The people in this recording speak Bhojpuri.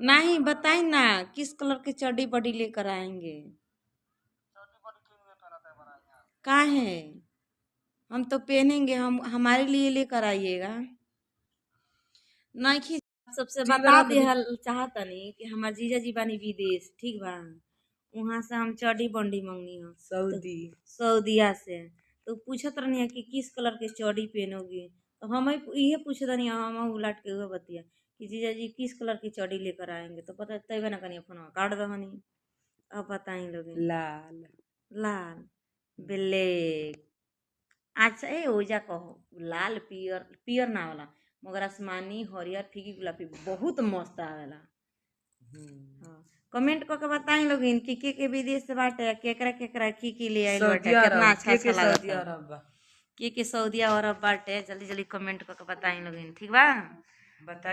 नहीं बताई ना, किस कलर की चड्डी बड़ी लेकर आएंगे? का है, हम तो पहनेंगे, हम हमारे लिए लेकर आइएगा। नहीं सबसे बता दे चाहता नहीं कि हमार जीजा जी बानी विदेश, ठीक बा, वहां से हम चड्डी बंडी मंगनी हो सऊदिया से, तो पूछत रहनी है कि किस कलर के चड्डी पहनोगी, तो हम ये पूछत रहनी, हम उलट के हुए बतिया कि जीजा जी किस कलर की चड्डी लेकर आएंगे, तो पता तय ना कनी फोन काट दहनी। अब बताई लोग। लाल लाल ब्लैक, अच्छा ए ओजा कहो लाल पियर पियर ना वाला, मगर आसमानी हरियर फीकी गुलाबी बहुत मस्त आवेला। हाँ कमेंट करके बताई लोगिन कि के विदेश से बाटे, केकरा की ले आइल बाटे, कितना अच्छा अच्छा लागता के सऊदी अरब बाटे, जल्दी जल्दी कमेंट करके बताई लोगिन, ठीक बा। बताई।